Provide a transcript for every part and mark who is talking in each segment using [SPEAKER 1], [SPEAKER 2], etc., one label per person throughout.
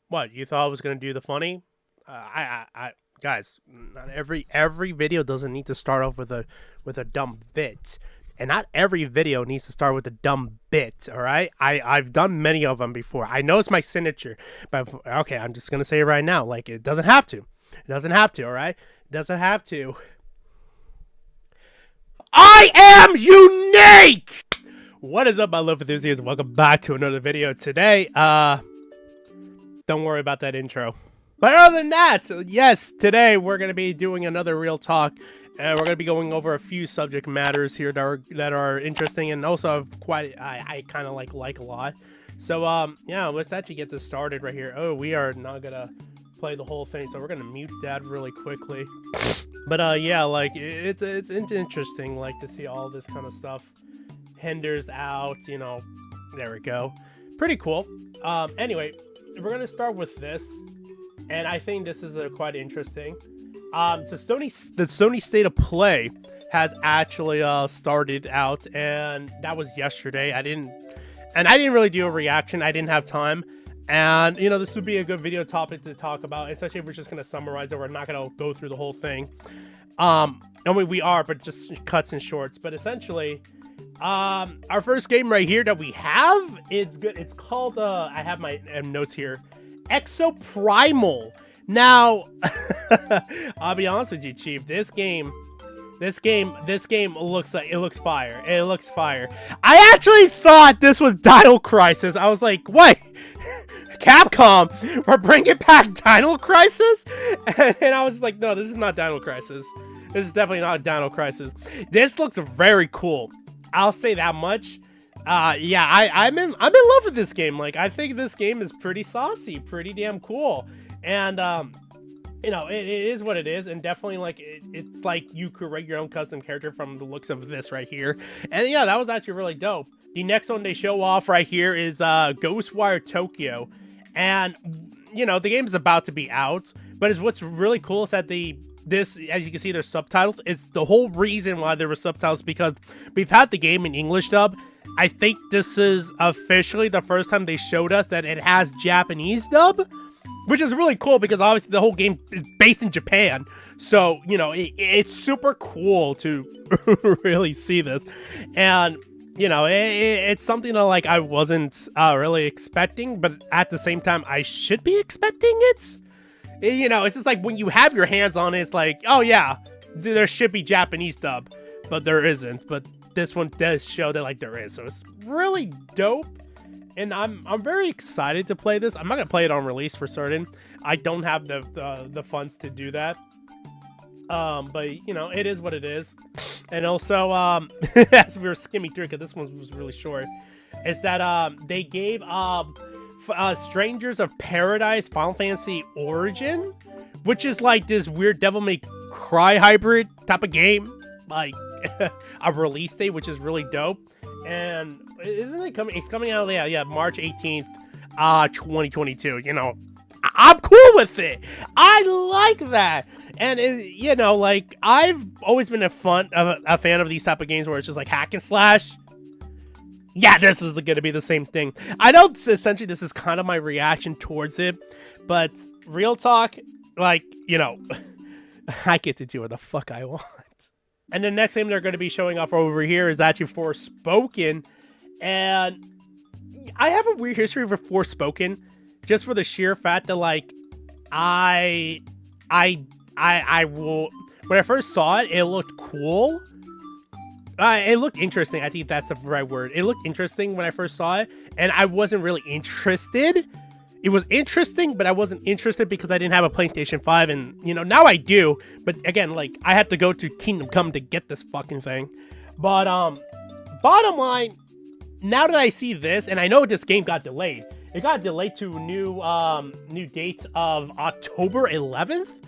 [SPEAKER 1] What, you thought I was gonna do the funny? Guys, not every video doesn't need to start off with a dumb bit, and not every video needs to start with a dumb bit. All right, I've done many of them before. I know it's my signature, but okay, I'm just gonna say it right now. Like, it doesn't have to. It doesn't have to. All right, it doesn't have to. I am unique. What is up, my love enthusiasts? Welcome back to another video today. Don't worry about that intro. But other than that, yes, today we're going to be doing another real talk. And we're going to be going over a few subject matters here that are interesting and also quite, I kind of like a lot. So, yeah, let's actually get this started right here. Oh, we are not going to play the whole thing, so we're going to mute that really quickly. But, yeah, like, it's interesting, like, to see all this kind of stuff. Hinders out, you know, there we go. Pretty cool. Anyway, we're going to start with this. And I think this is quite interesting. So the Sony State of Play has actually started out, and that was yesterday. I didn't really do a reaction. I didn't have time, and you know, this would be a good video topic to talk about, especially if we're just gonna summarize it. We're not gonna go through the whole thing. I mean, we are, but just cuts and shorts. But essentially, our first game right here that we have is good. It's called I have my notes here. Exoprimal. Now, I'll be honest with you, Chief. This game looks fire. It looks fire. I actually thought this was Dino Crisis. I was like, wait, Capcom, we're bringing back Dino Crisis? And I was like, no, this is not Dino Crisis. This is definitely not Dino Crisis. This looks very cool. I'll say that much. Yeah, I'm in love with this game. Like, I think this game is pretty saucy, pretty damn cool. And, you know, it is what it is. And definitely, like, it's like you create your own custom character from the looks of this right here. And yeah, that was actually really dope. The next one they show off right here is Ghostwire Tokyo. And, you know, the game is about to be out. But what's really cool is that this, as you can see, there's subtitles. It's the whole reason why there were subtitles, because we've had the game in English dub. I think this is officially the first time they showed us that it has Japanese dub, which is really cool because obviously the whole game is based in Japan. So, you know, it's super cool to really see this. And, you know, it's something that, like, I wasn't really expecting, but at the same time, I should be expecting it. You know, it's just like when you have your hands on it, it's like, oh yeah, there should be Japanese dub, but there isn't. But this one does show that, like, there is, so it's really dope, and I'm very excited to play this. I'm not gonna play it on release for certain. I don't have the funds to do that. But you know, it is what it is. And also, as we were skimming through, because this one was really short, is that they gave Strangers of Paradise Final Fantasy Origin, which is like this weird Devil May Cry hybrid type of game, like a release date, which is really dope. And isn't it coming? It's coming out, yeah, March 18th, 2022. You know, I'm cool with it. I like that. And you know, like, I've always been a fan of these type of games where it's just like hack and slash. Yeah, this is gonna be the same thing. I know essentially this is kind of my reaction towards it, but real talk, like, you know, I get to do what the fuck I want. And the next game they're going to be showing off over here is actually Forspoken. And I have a weird history with Forspoken, just for the sheer fact that, like, I will, when I first saw it, it looked cool. It looked interesting. I think that's the right word. It looked interesting when I first saw it, and I wasn't really interested. It was interesting, but I wasn't interested because I didn't have a PlayStation 5, and, you know, now I do. But again, like, I had to go to Kingdom Come to get this fucking thing. But, bottom line, now that I see this, and I know this game got delayed. It got delayed to new date of October 11th.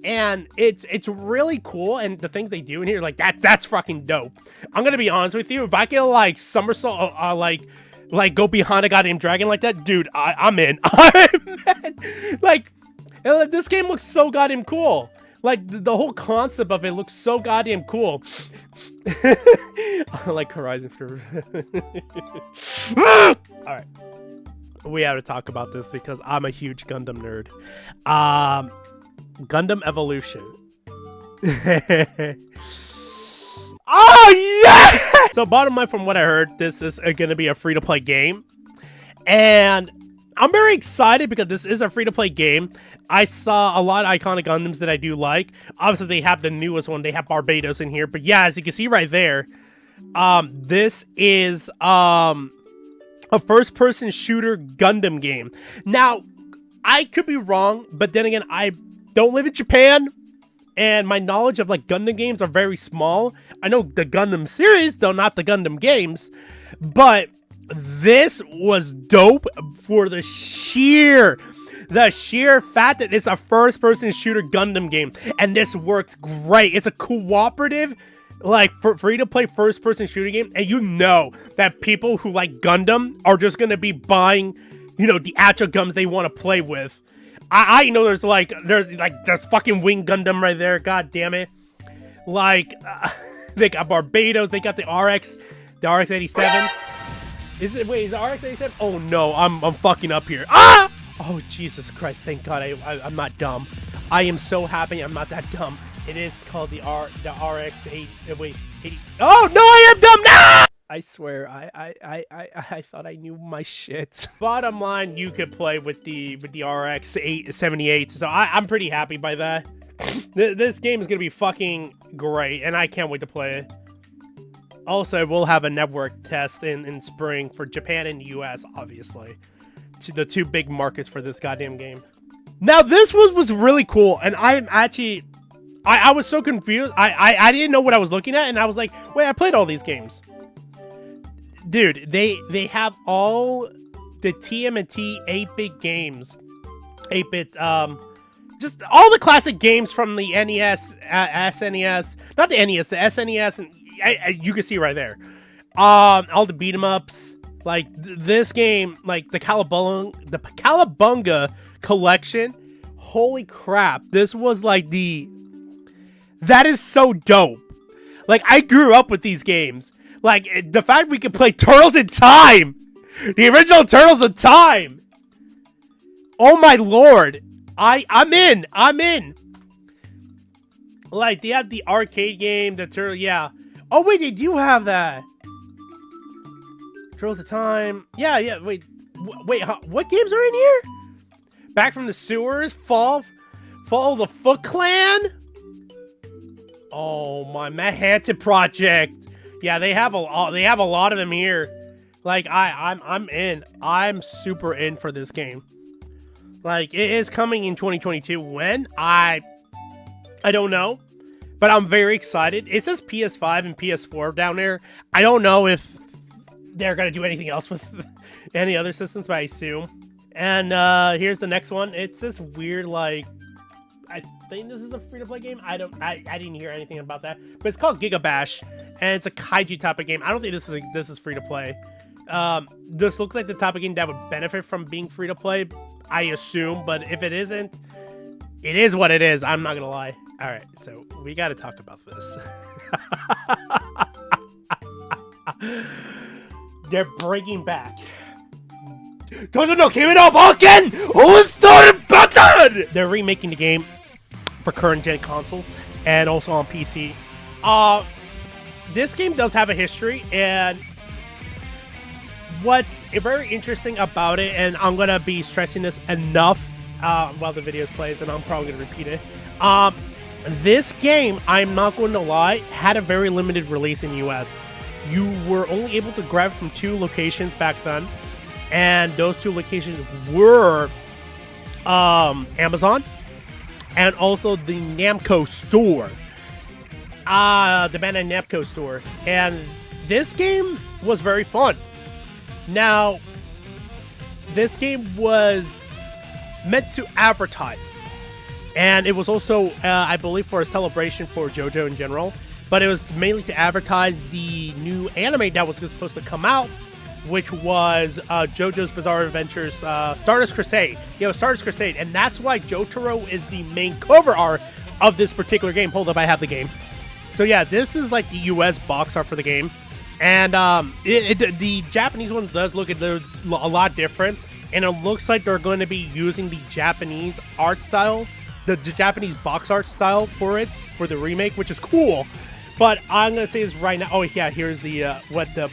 [SPEAKER 1] And it's really cool, and the things they do in here, like, that's fucking dope. I'm gonna be honest with you, if I can, like, somersault, like go behind a goddamn dragon like that, dude, I'm in. I'm in. Like, this game looks so goddamn cool. Like, the whole concept of it looks so goddamn cool. I like Horizon for... Alright. we have to talk about this because I'm a huge Gundam nerd. Gundam Evolution. Oh yeah! So bottom line, from what I heard, this is going to be a free-to-play game, and I'm very excited because this is a free-to-play game. I saw a lot of iconic Gundams that I do like. Obviously, they have the newest one. They have Barbados in here, but yeah, as you can see right there, this is a first-person shooter Gundam game. Now, I could be wrong, but then again, I don't live in Japan, and my knowledge of like Gundam games are very small. I know the Gundam series, though not the Gundam games, but this was dope for the sheer fact that it's a first-person shooter Gundam game, and this works great. It's a cooperative, like, free-to-play first-person shooter game, and you know that people who like Gundam are just gonna be buying, you know, the actual guns they want to play with. I know there's fucking Wing Gundam right there. God damn it! Like, they got Barbados. They got the RX-87. Is it? Wait, is it RX-87? Oh no, I'm fucking up here. Ah! Oh Jesus Christ! Thank God I'm not dumb. I am so happy I'm not that dumb. It is called the RX-8. Wait, 80. Oh no, I am dumb now! I swear, I thought I knew my shit. Bottom line, you could play with the RX-78, so I'm pretty happy by that. This game is gonna be fucking great, and I can't wait to play it. Also, we'll have a network test in spring for Japan and the US, obviously. The two big markets for this goddamn game. Now, this was really cool, and I'm actually... I was so confused. I didn't know what I was looking at, and I was like, wait, I played all these games. Dude, they have all the TMNT 8-bit games. 8-bit, just all the classic games from the NES, SNES, not the NES, the SNES, and you can see right there. All the beat 'em ups, like this game, like the Cowabunga collection. Holy crap! This was like that is so dope. Like, I grew up with these games. Like, the fact we could play Turtles in Time! The original Turtles in Time! Oh my lord! I'm in! Like, they have the arcade game, the Turtle, yeah. Oh wait, they do have that! Turtles in Time. Yeah, wait. Wait, what games are in here? Back from the Sewers, Fall of the Foot Clan? Oh my, Manhattan Project. Yeah, they have a lot of them here. Like, I'm in. I'm super in for this game. Like, it is coming in 2022. When? I don't know. But I'm very excited. It says PS5 and PS4 down there. I don't know if they're gonna do anything else with any other systems, but I assume. And here's the next one. It's this weird, like, I think this is a free-to-play game. I didn't hear anything about that, but it's called Giga Bash, and it's a kaiju type of game. I don't think this is free-to-play. This looks like the type of game that would benefit from being free-to-play, I assume, but if it isn't, it is what it is. I'm not gonna lie. All right, so we got to talk about this. They're breaking back. No, keep it up, Balkan! Who's started button? They're remaking the game for current gen consoles and also on PC. This game does have a history, and what's very interesting about it, and I'm gonna be stressing this enough while the video plays, and I'm probably gonna repeat it. This game, I'm not going to lie, had a very limited release in the US. You were only able to grab from 2 locations back then, and those 2 locations were Amazon and also the Namco store. The Bandai Namco store. And this game was very fun. Now, this game was meant to advertise. And it was also, I believe, for a celebration for JoJo in general. But it was mainly to advertise the new anime that was supposed to come out, which was JoJo's Bizarre Adventures Stardust Crusade. Stardust Crusade. And that's why Jotaro is the main cover art of this particular game. Hold up, I have the game. So yeah, this is like the US box art for the game. And the Japanese one does look a lot different. and it looks like they're going to be using the Japanese art style, the Japanese box art style for the remake, which is cool. But I'm gonna say this right now. Oh yeah, here's the what the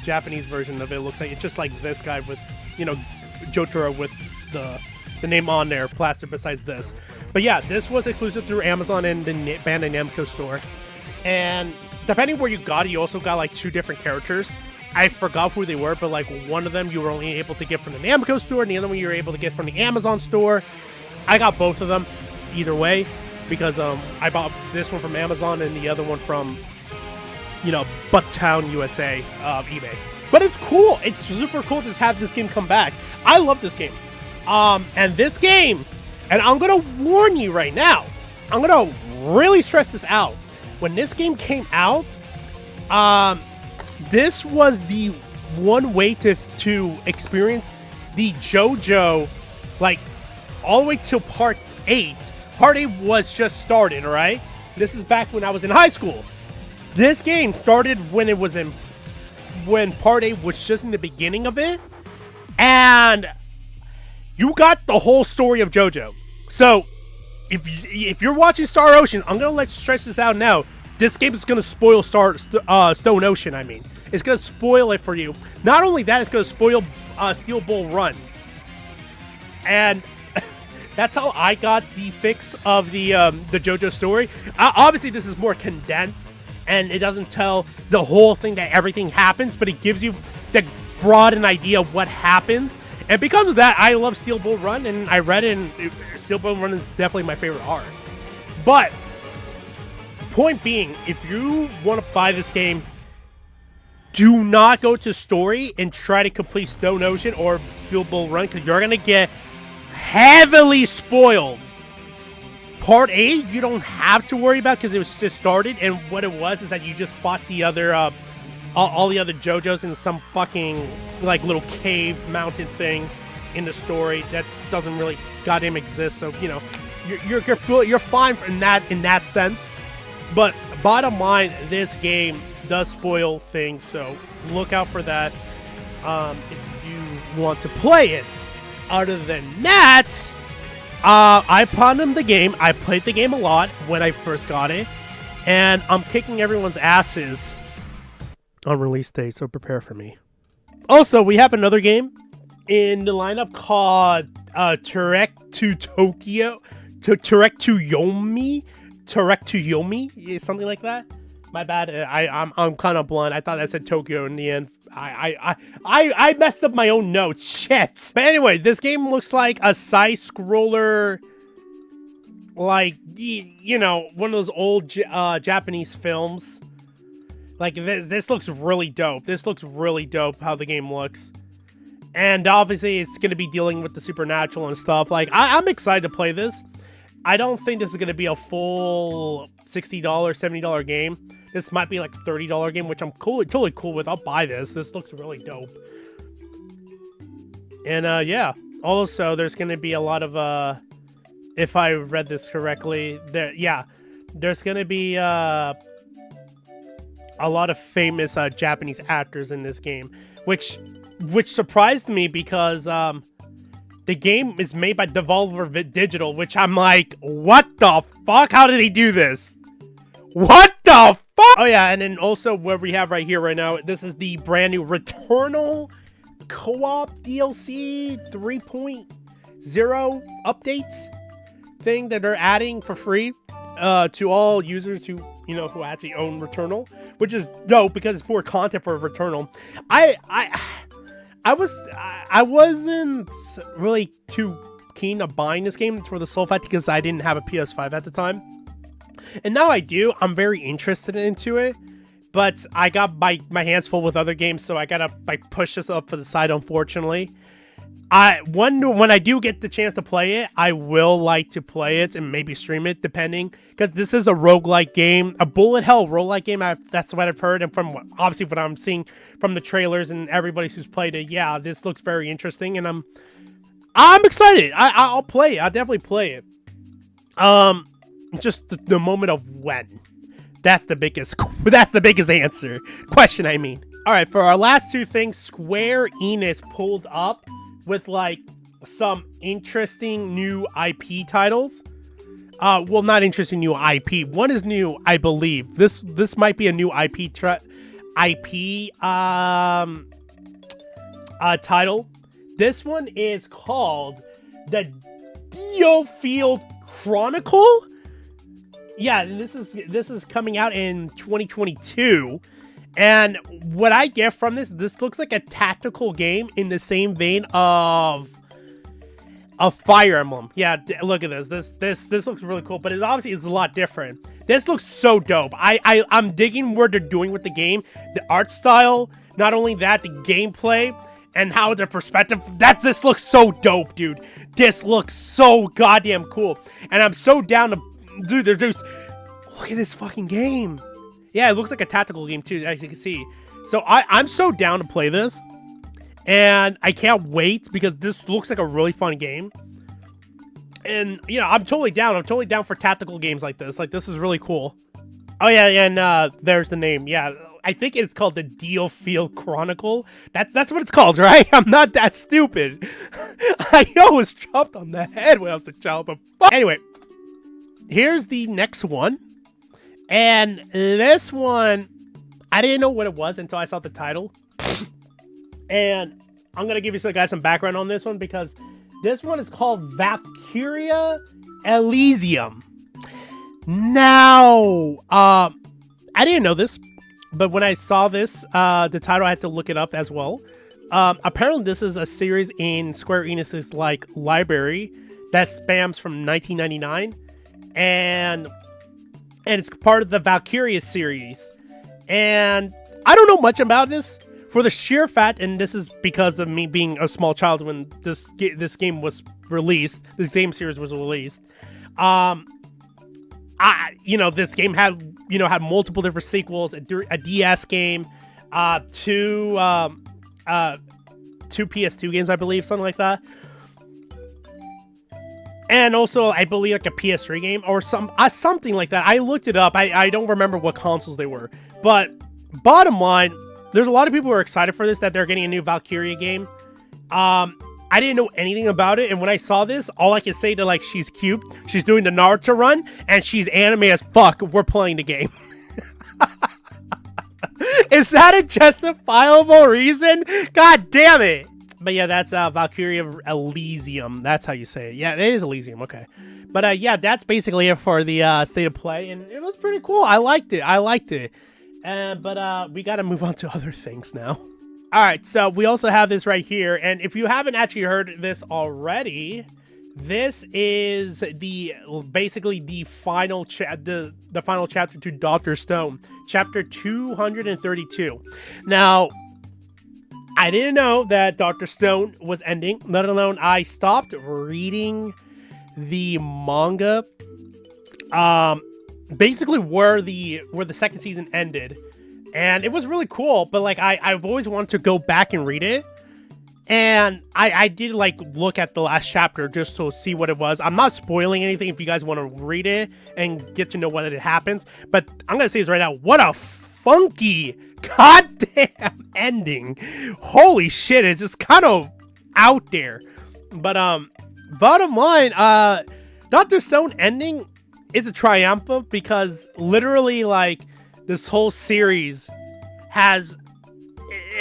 [SPEAKER 1] Japanese version of it looks like. It's just like this guy with, you know, JoJos with the name on there, plastered besides this. But yeah, this was exclusive through Amazon and the Bandai Namco store. And depending where you got it, you also got like 2 different characters. I forgot who they were, but like one of them you were only able to get from the Namco store, and the other one you were able to get from the Amazon store. I got both of them either way, because I bought this one from Amazon and the other one from, you know, Bucktown, USA, eBay. But it's cool. It's super cool to have this game come back. I love this game. And this game, and I'm gonna warn you right now, I'm gonna really stress this out. When this game came out, this was the one way to experience the JoJo, like, all the way till Part 8. Part 8 was just started, alright? This is back when I was in high school. This game started when Part 8 was just in the beginning of it. And you got the whole story of JoJo. So, if you're watching Star Ocean, I'm going to stretch this out now. This game is going to spoil Stone Ocean, I mean. It's going to spoil it for you. Not only that, it's going to spoil Steel Bull Run. And that's how I got the fix of the JoJo story. Obviously, this is more condensed, and it doesn't tell the whole thing that everything happens, but it gives you the broad an idea of what happens. And because of that, I love Steel Bull Run, and I read it, and Steel Bull Run is definitely my favorite arc. But point being, if you want to buy this game, do not go to story and try to complete Stone Ocean or Steel Bull Run, because you're going to get heavily spoiled. Part 8, you don't have to worry about because it was just started, and what it was is that you just fought the other, all the other JoJos in some fucking, like, little cave mountain thing in the story that doesn't really goddamn exist, so, you know, you're fine in that sense. But bottom line, this game does spoil things, so look out for that if you want to play it. Other than that, I platinumed the game. I played the game a lot when I first got it, and I'm kicking everyone's asses on release day, so prepare for me. Also, we have another game in the lineup called Tourette to Tokyo, Tourette to Yomi, something like that. My bad. I'm kind of blunt. I thought I said Tokyo in the end. I messed up my own notes. Shit. But anyway, this game looks like a side scroller, like, you know, one of those old Japanese films. Like, this looks really dope. This looks really dope how the game looks. And obviously, it's going to be dealing with the supernatural and stuff. Like, I'm excited to play this. I don't think this is going to be a full $60, $70 game. This might be like a $30 game, which I'm totally cool with. I'll buy this. This looks really dope. And, yeah. Also, there's going to be a lot of, if I read this correctly, there's going to be, a lot of famous, Japanese actors in this game, which surprised me because, the game is made by Devolver Digital, which I'm like, what the fuck? How did they do this? What the fuck? Oh yeah, and then also what we have right here right now, this is the brand new Returnal Co-op DLC 3.0 updates thing that they're adding for free to all users who, you know, who actually own Returnal, which is dope because it's more content for Returnal. I wasn't really too keen on buying this game for the sole fact because I didn't have a PS5 at the time. And now I do. I'm very interested into it. But I got my hands full with other games, so I gotta like push this up for the side, unfortunately. When I do get the chance to play it, I will like to play it and maybe stream it, depending. Because this is a roguelike game, a bullet hell roguelike game. That's what I've heard, and from obviously what I'm seeing from the trailers and everybody who's played it, yeah, this looks very interesting, and I'm excited. I'll play it. I'll definitely play it. Just the moment of when. That's the biggest answer. Question, I mean. All right, for our last two things, Square Enix pulled up with like some interesting new IP titles. Well, not interesting new IP. One is new, I believe. This might be a new IP title. This one is called the Diofield Chronicle. Yeah, this is coming out in 2022. And what I get from this looks like a tactical game in the same vein of Fire Emblem. Yeah, look at this. This looks really cool, but it obviously is a lot different. This looks so dope. I'm digging what they're doing with the game, the art style. Not only that, the gameplay and how the perspective. This looks so dope, dude. This looks so goddamn cool, and I'm so down to, dude. They're just look at this fucking game. Yeah, it looks like a tactical game too, as you can see. So I'm so down to play this. And I can't wait because this looks like a really fun game. And, you know, I'm totally down. I'm totally down for tactical games like this. Like, this is really cool. Oh, yeah, and there's the name. Yeah, I think it's called the Diofield Chronicle. That's what it's called, right? I'm not that stupid. I know it was chopped on the head when I was a child, but fuck. Anyway, here's the next one. And this one, I didn't know what it was until I saw the title. And I'm going to give you guys some background on this one because this one is called Valkyria Elysium. Now, I didn't know this, but when I saw this, the title, I had to look it up as well. Apparently, this is a series in Square Enix's like library that spans from 1999, and it's part of the Valkyria series. And I don't know much about this. For the sheer fact, and this is because of me being a small child when this game was released, this game series was released. This game had multiple different sequels, a DS game, two PS2 games, I believe, something like that, and also I believe like a PS3 game or something like that. I looked it up. I don't remember what consoles they were, but bottom line. There's a lot of people who are excited for this, that they're getting a new Valkyria game. I didn't know anything about it, and when I saw this, all I can say to, like, she's cute, she's doing the Naruto run, and she's anime as fuck. We're playing the game. Is that a justifiable reason? God damn it! But yeah, that's Valkyria Elysium. That's how you say it. Yeah, it is Elysium, okay. But yeah, that's basically it for the state of play, and it was pretty cool. I liked it. But we got to move on to other things now. All right, so we also have this right here, and if you haven't actually heard this already, this is basically the final the final chapter to Dr. Stone, chapter 232. Now, I didn't know that Dr. Stone was ending, let alone I stopped reading the manga. Basically where the second season ended, and it was really cool, but like I've always wanted to go back and read it, and I did like look at the last chapter just to see what it was. I'm not spoiling anything if you guys want to read it and get to know what it happens, but I'm gonna say this right now, what a funky goddamn ending. Holy shit, it's just kind of out there. But bottom line, Dr. Stone ending is a triumphant because literally, like, this whole series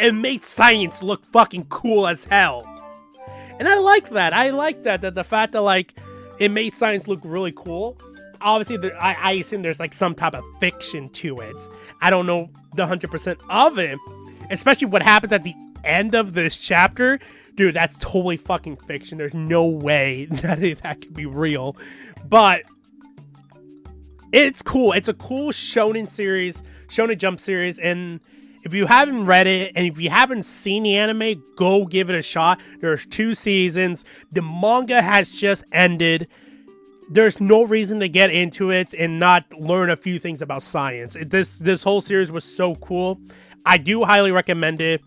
[SPEAKER 1] it made science look fucking cool as hell. And I like that. That the fact that, like, it made science look really cool. Obviously, I assume there's, like, some type of fiction to it. I don't know the 100% of it. Especially what happens at the end of this chapter. Dude, that's totally fucking fiction. There's no way that could be real. But it's cool. It's a cool Shonen Jump series, and if you haven't read it, and if you haven't seen the anime, go give it a shot. There's 2 seasons. The manga has just ended. There's no reason to get into it and not learn a few things about science. This whole series was so cool. I do highly recommend it.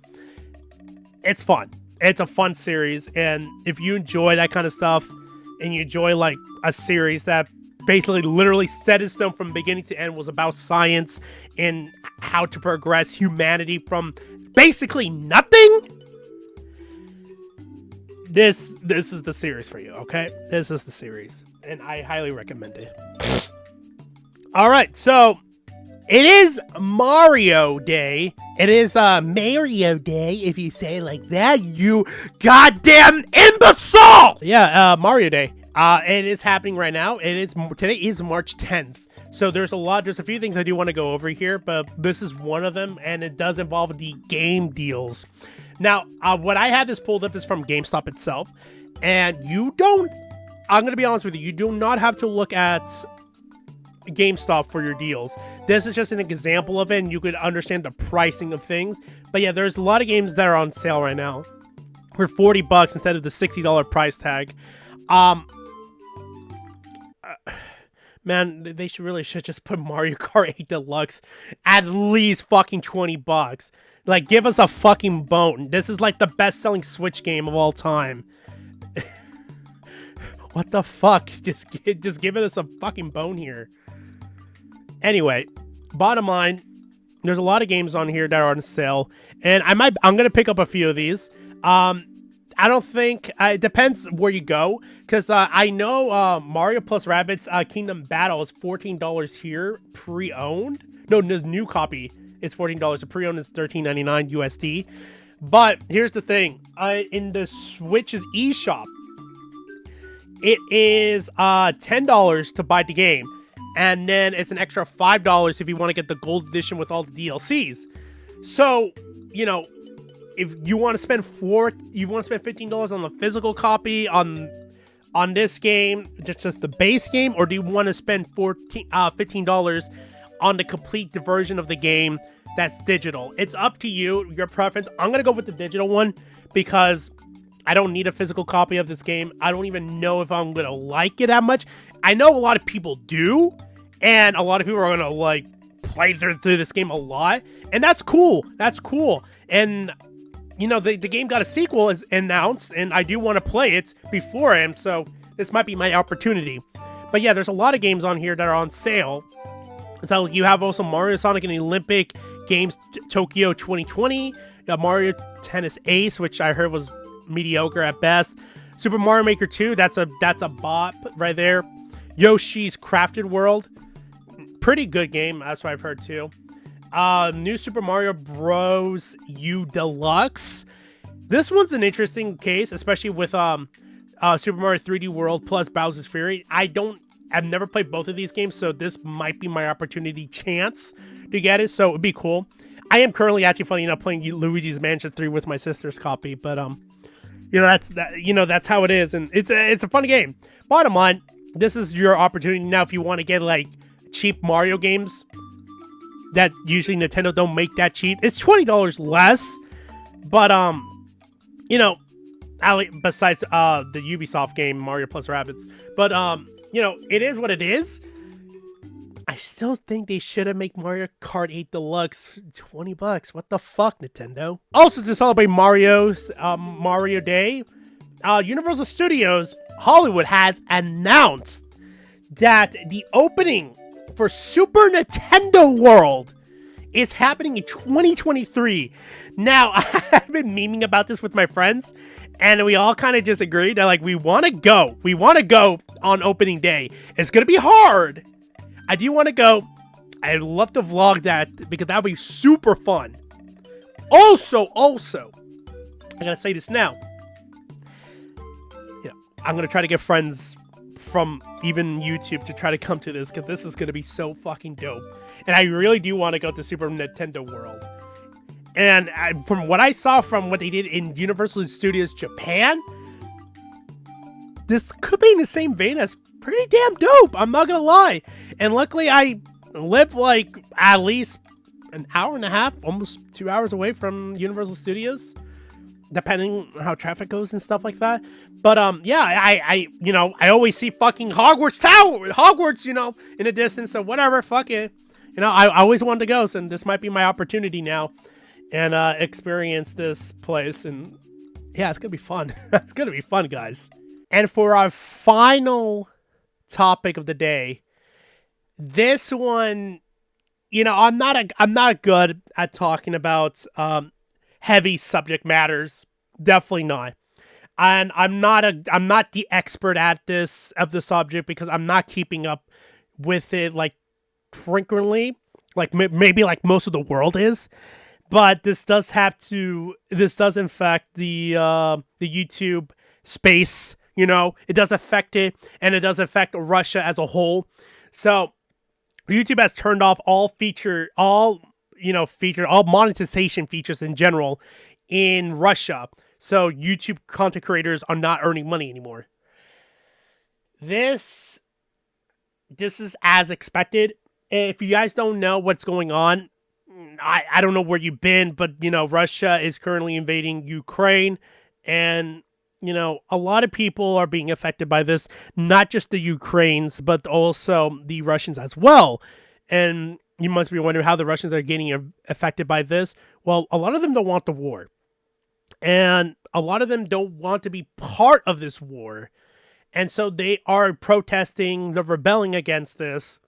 [SPEAKER 1] It's fun. It's a fun series, and if you enjoy that kind of stuff, and you enjoy, like, a series that basically literally set in stone from beginning to end, was about science and how to progress humanity from basically nothing, this is the series for you, okay? This is the series, and I highly recommend it. All right, so it is Mario Day. It is Mario Day, if you say it like that, you goddamn imbecile! Yeah, Mario Day. It is happening right now. Today is March 10th. So there's a few things I do want to go over here, but this is one of them, and it does involve the game deals. Now, what I have this pulled up is from GameStop itself, and I'm going to be honest with you, you do not have to look at GameStop for your deals. This is just an example of it, and you could understand the pricing of things. But yeah, there's a lot of games that are on sale right now for $40 instead of the $60 price tag. Man, they should just put Mario Kart 8 Deluxe at least fucking $20. Like, give us a fucking bone. This is like the best-selling Switch game of all time. What the fuck? Just giving us a fucking bone here. Anyway, bottom line, there's a lot of games on here that are on sale, and I'm gonna pick up a few of these. I don't think it depends where you go, because I know Mario plus Rabbids Kingdom Battle is $14 here, pre-owned. No, the new copy is $14. The pre-owned is $13.99 USD. But here's the thing: in the Switch's eShop, it is $10 to buy the game, and then it's an extra $5 if you want to get the gold edition with all the DLCs. So, you know, if you want to spend $15 on the physical copy on this game, just the base game, or do you want to spend $15 on the complete version of the game that's digital? It's up to you, your preference. I'm gonna go with the digital one because I don't need a physical copy of this game. I don't even know if I'm gonna like it that much. I know a lot of people do, and a lot of people are gonna like play through this game a lot, and that's cool. That's cool. And you know, the game got a sequel is announced, and I do want to play it before him, so this might be my opportunity. But yeah, there's a lot of games on here that are on sale. So you have also Mario, Sonic, and Olympic Games Tokyo 2020, Mario Tennis Ace, which I heard was mediocre at best. Super Mario Maker 2, that's a bot right there. Yoshi's Crafted World, pretty good game, that's what I've heard too. New Super Mario Bros. U Deluxe. This one's an interesting case, especially with Super Mario 3D World plus Bowser's Fury. I've never played both of these games, so this might be my opportunity chance to get it, so it'd be cool. I am currently actually, funny enough, playing Luigi's Mansion 3 with my sister's copy, but you know, that's how it is, and it's a fun game. Bottom line, this is your opportunity now if you want to get like cheap Mario games that usually Nintendo don't make that cheap. It's $20 less, but you know, besides the Ubisoft game Mario plus Rabbids, but you know, it is what it is. I still think they should have made Mario Kart 8 Deluxe $20. What the fuck, Nintendo? Also, to celebrate Mario Day, Universal Studios Hollywood has announced that the opening for Super Nintendo World is happening in 2023. Now, I've been memeing about this with my friends, and we all kind of just agreed that, like, we want to go. We want to go on opening day. It's going to be hard. I do want to go. I'd love to vlog that because that would be super fun. Also, I gotta say this now. You know, I'm going to try to get friends from even YouTube to try to come to this because this is going to be so fucking dope. And I really do want to go to Super Nintendo World. And from what I saw from what they did in Universal Studios Japan, this could be in the same vein as pretty damn dope. I'm not going to lie. And luckily I live like at least an hour and a half, almost 2 hours away from Universal Studios, depending on how traffic goes and stuff like that. But yeah, I you know, I always see fucking Hogwarts, you know, in the distance. So whatever, fuck it. You know, I always wanted to go, so this might be my opportunity now, and experience this place. And yeah, it's gonna be fun. It's gonna be fun, guys. And for our final topic of the day, this one, you know, I'm not good at talking about heavy subject matters. Definitely not. And I'm not the expert at this of the subject because I'm not keeping up with it like frequently, like maybe like most of the world is. But this does affect the YouTube space. You know, it does affect it, and it does affect Russia as a whole. So YouTube has turned off all monetization features in general in Russia. So YouTube content creators are not earning money anymore. This is as expected. If you guys don't know what's going on, I don't know where you've been, but Russia is currently invading Ukraine, and a lot of people are being affected by this, not just the Ukrainians, but also the Russians as well. And you must be wondering how the Russians are getting affected by this. Well, a lot of them don't want the war. And a lot of them don't want to be part of this war. And so they are protesting, they're rebelling against this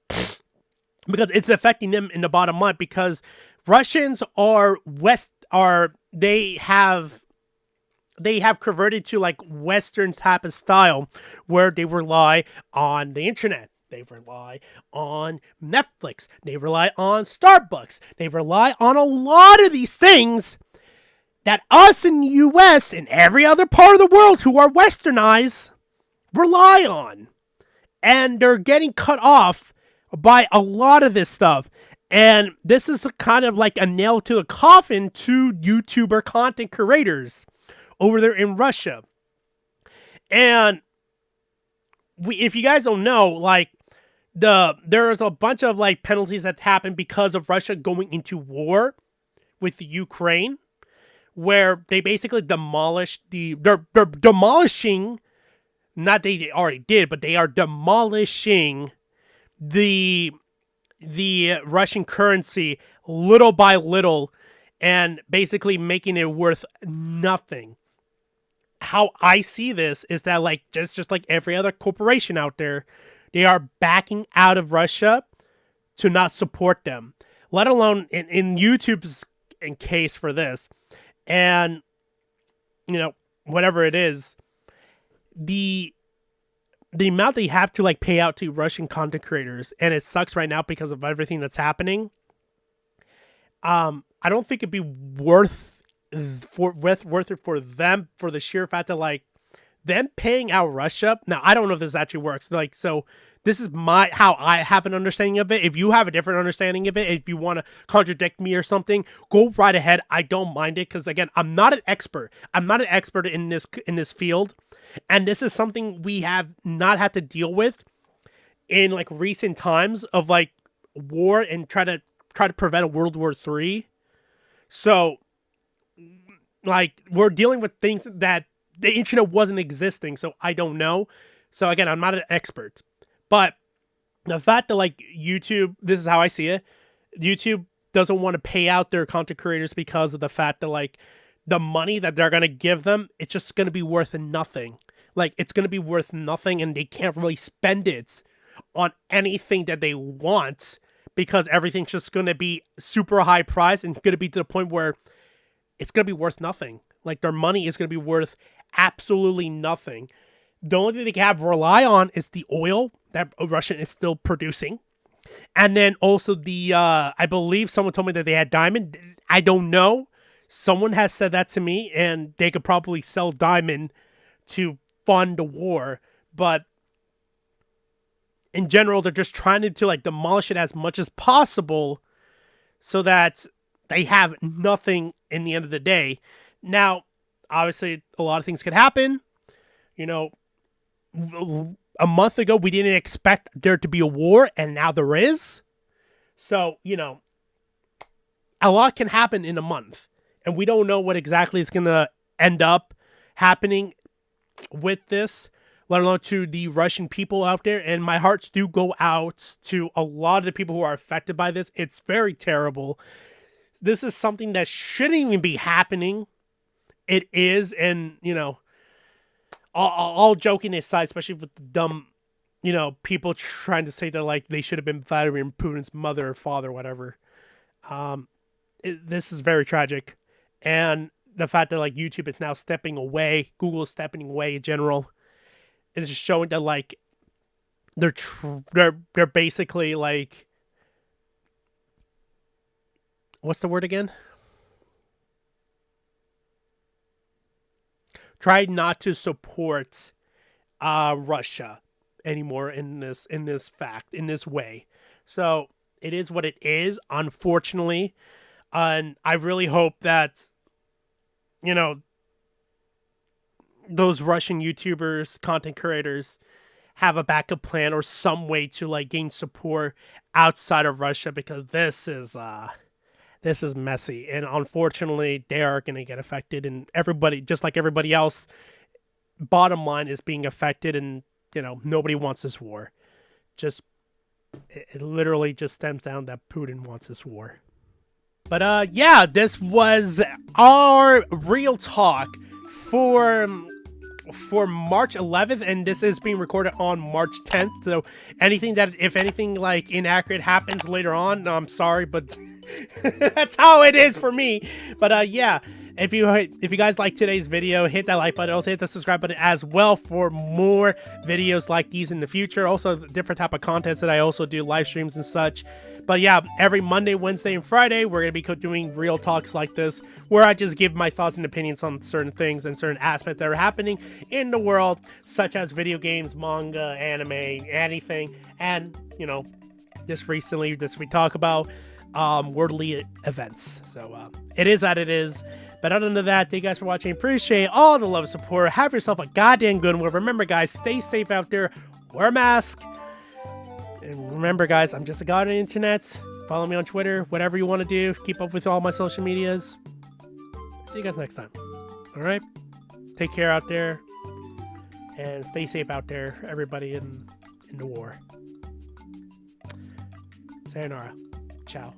[SPEAKER 1] because it's affecting them in the bottom line, because Russians they have converted to like Western type of style where they rely on the internet. They rely on Netflix. They rely on Starbucks. They rely on a lot of these things that us in the US and every other part of the world who are westernized rely on. And they're getting cut off by a lot of this stuff. And this is kind of like a nail to the coffin to YouTuber content creators over there in Russia. And if you guys don't know, like there's a bunch of like penalties that's happened because of Russia going into war with Ukraine, where they basically demolished they're demolishing, not they already did, but they are demolishing the Russian currency little by little and basically making it worth nothing. How I see this is that like just like every other corporation out there, they are backing out of Russia to not support them, let alone in YouTube's case for this. And whatever it is, the amount they have to like pay out to Russian content creators, and it sucks right now because of everything that's happening. I don't think it'd be worth it for them, for the sheer fact that like them paying out Russia. Now I don't know if this actually works. Like, so this is how I have an understanding of it. If you have a different understanding of it, if you want to contradict me or something, go right ahead. I don't mind it, because again, I'm not an expert. I'm not an expert in this field, and this is something we have not had to deal with in like recent times of like war and try to prevent a World War III. So like we're dealing with things that the internet wasn't existing, so I don't know. So again, I'm not an expert. But the fact that like YouTube, this is how I see it, YouTube doesn't want to pay out their content creators because of the fact that like the money that they're going to give them, it's just going to be worth nothing. Like it's going to be worth nothing, and they can't really spend it on anything that they want, because everything's just going to be super high price and going to be to the point where it's going to be worth nothing. Like their money is going to be worth absolutely nothing. The only thing they can have rely on is the oil that Russia is still producing. And then also I believe someone told me that they had diamond. I don't know. Someone has said that to me, and they could probably sell diamond to fund the war. But in general, they're just trying to like demolish it as much as possible so that they have nothing in the end of the day. Now, obviously, a lot of things could happen. A month ago, we didn't expect there to be a war, and now there is. So, a lot can happen in a month, and we don't know what exactly is going to end up happening with this, let alone to the Russian people out there. And my hearts do go out to a lot of the people who are affected by this. It's very terrible. This is something that shouldn't even be happening. It is, and, all joking aside, especially with the dumb, people trying to say that like they should have been Vladimir Putin's mother or father, whatever. This is very tragic, and the fact that like YouTube is now stepping away, Google is stepping away in general, it's just showing that like they're basically like, what's the word again? Try not to support Russia anymore in this way. So it is what it is, unfortunately. And I really hope that, you know, those Russian YouTubers, content creators, have a backup plan or some way to like gain support outside of Russia, because this is messy, and unfortunately they are going to get affected, and everybody, just like everybody else, bottom line is being affected, and you know, nobody wants this war. Just it literally just stems down that Putin wants this war. But yeah, this was our real talk for March 11th, and this is being recorded on March 10th. So anything that, if anything like inaccurate happens later on, no, I'm sorry, but that's how it is for me. But yeah, if you guys like today's video, hit that like button. Also hit the subscribe button as well for more videos like these in the future. Also different type of contents that I also do, live streams and such. But yeah, every Monday, Wednesday, and Friday, we're going to be doing real talks like this, where I just give my thoughts and opinions on certain things and certain aspects that are happening in the world, such as video games, manga, anime, anything. And, you know, just recently, we talk about worldly events. So it is that it is. But other than that, thank you guys for watching. Appreciate all the love and support. Have yourself a goddamn good one. Remember, guys, stay safe out there. Wear a mask. And remember, guys, I'm just a guy on the internet. Follow me on Twitter, whatever you want to do. Keep up with all my social medias. See you guys next time. All right? Take care out there. And stay safe out there, everybody in the war. Sayonara. Ciao.